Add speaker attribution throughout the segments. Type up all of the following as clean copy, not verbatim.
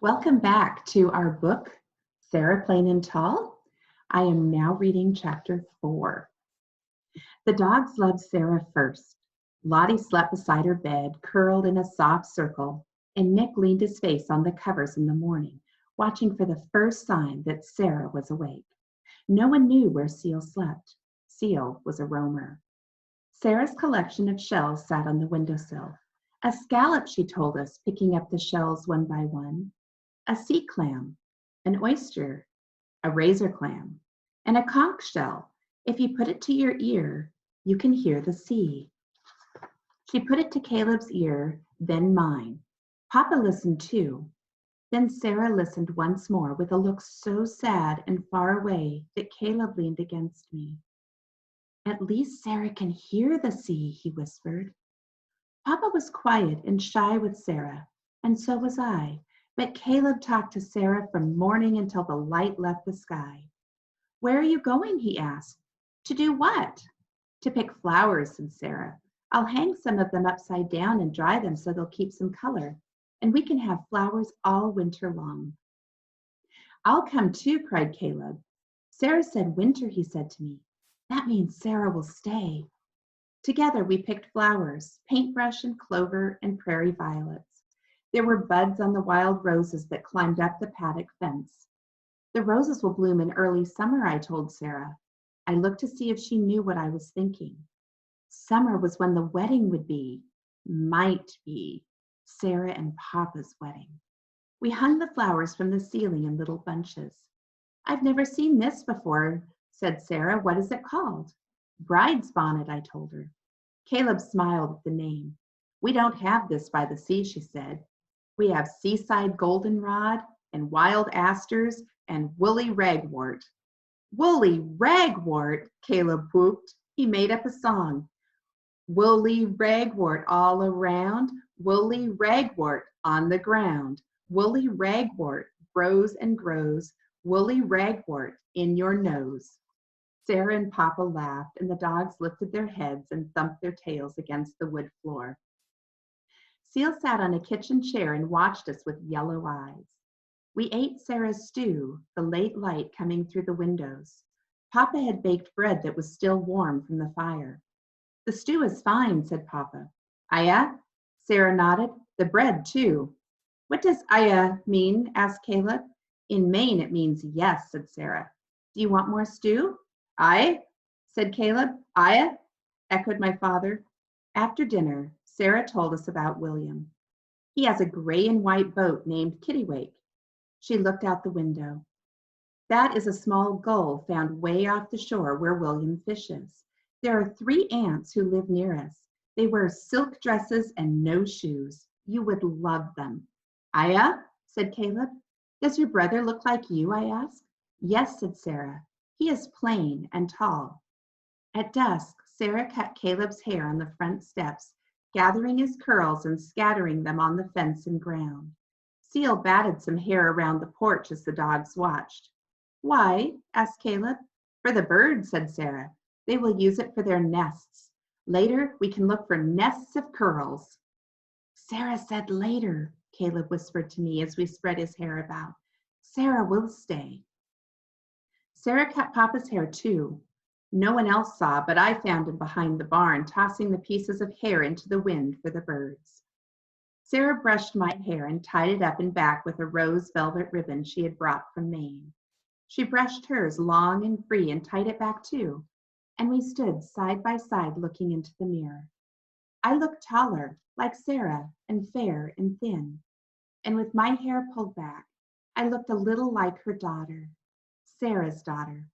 Speaker 1: Welcome back to our book, Sarah Plain and Tall. I am now reading chapter 4. The dogs loved Sarah first. Lottie slept beside her bed, curled in a soft circle, and Nick leaned his face on the covers in the morning, watching for the first sign that Sarah was awake. No one knew where Seal slept. Seal was a roamer. Sarah's collection of shells sat on the windowsill. A scallop, she told us, picking up the shells one by one. A sea clam, an oyster, a razor clam, and a conch shell. If you put it to your ear, you can hear the sea. She put it to Caleb's ear, then mine. Papa listened too. Then Sarah listened once more with a look so sad and far away that Caleb leaned against me. At least Sarah can hear the sea, he whispered. Papa was quiet and shy with Sarah, and so was I. But Caleb talked to Sarah from morning until the light left the sky. Where are you going? He asked. To do what? To pick flowers, said Sarah. I'll hang some of them upside down and dry them so they'll keep some color, and we can have flowers all winter long. I'll come too, cried Caleb. Sarah said winter, he said to me. That means Sarah will stay. Together we picked flowers, paintbrush and clover and prairie violets. There were buds on the wild roses that climbed up the paddock fence. The roses will bloom in early summer, I told Sarah. I looked to see if she knew what I was thinking. Summer was when the wedding would be, might be, Sarah and Papa's wedding. We hung the flowers from the ceiling in little bunches. I've never seen this before, said Sarah. What is it called? Bride's bonnet, I told her. Caleb smiled at the name. We don't have this by the sea, she said. We have seaside goldenrod and wild asters and woolly ragwort. Woolly ragwort, Caleb whooped. He made up a song. Woolly ragwort all around, woolly ragwort on the ground. Woolly ragwort grows and grows, woolly ragwort in your nose. Sarah and Papa laughed, and the dogs lifted their heads and thumped their tails against the wood floor. Seal sat on a kitchen chair and watched us with yellow eyes. We ate Sarah's stew, the late light coming through the windows. Papa had baked bread that was still warm from the fire. The stew is fine, said Papa. Aya? Sarah nodded. The bread, too. What does Aya mean? Asked Caleb. In Maine, it means yes, said Sarah. Do you want more stew? Aye, said Caleb. Aya? Echoed my father. After dinner, Sarah told us about William. He has a gray and white boat named Kittiwake. She looked out the window. That is a small gull found way off the shore where William fishes. There are 3 aunts who live near us. They wear silk dresses and no shoes. You would love them. Aya, said Caleb. Does your brother look like you? I asked. Yes, said Sarah. He is plain and tall. At dusk, Sarah cut Caleb's hair on the front steps, gathering his curls and scattering them on the fence and ground. Seal batted some hair around the porch as the dogs watched. Why? Asked Caleb. For the birds, said Sarah. They will use it for their nests. Later, we can look for nests of curls. Sarah said later, Caleb whispered to me as we spread his hair about. Sarah will stay. Sarah cut Papa's hair too. No one else saw, but I found him behind the barn, tossing the pieces of hair into the wind for the birds. Sarah brushed my hair and tied it up and back with a rose velvet ribbon she had brought from Maine. She brushed hers long and free and tied it back too, and we stood side by side looking into the mirror. I looked taller, like Sarah, and fair and thin, and with my hair pulled back, I looked a little like her daughter, Sarah's daughter.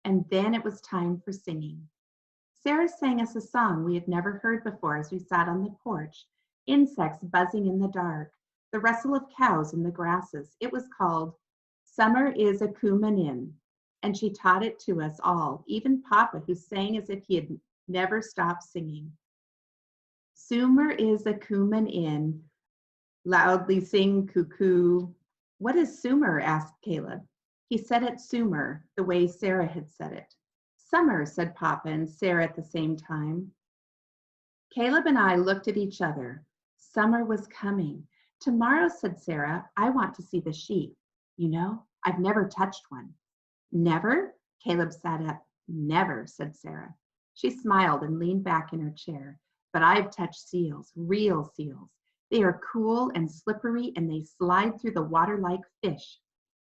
Speaker 1: And then it was time for singing. Sarah sang us a song we had never heard before as we sat on the porch, insects buzzing in the dark, the rustle of cows in the grasses. It was called Summer is a Coomin' In, and she taught it to us all, even Papa, who sang as if he had never stopped singing. Summer is a coomin' in, loudly sing cuckoo. What is summer? Asked Caleb. He said it summer, the way Sarah had said it. Summer, said Papa and Sarah at the same time. Caleb and I looked at each other. Summer was coming. Tomorrow, said Sarah, I want to see the sheep. You know, I've never touched one. Never? Caleb sat up. Never, said Sarah. She smiled and leaned back in her chair. But I've touched seals, real seals. They are cool and slippery, and they slide through the water like fish.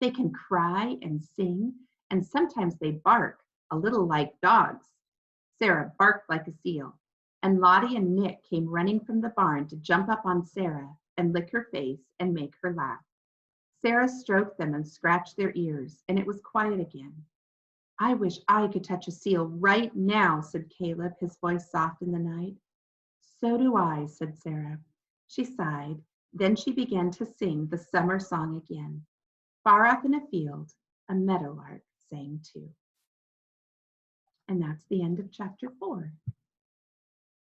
Speaker 1: They can cry and sing, and sometimes they bark, a little like dogs. Sarah barked like a seal, and Lottie and Nick came running from the barn to jump up on Sarah and lick her face and make her laugh. Sarah stroked them and scratched their ears, and it was quiet again. I wish I could touch a seal right now, said Caleb, his voice soft in the night. So do I, said Sarah. She sighed. Then she began to sing the summer song again. Far off in a field, a meadowlark sang too. And that's the end of chapter 4.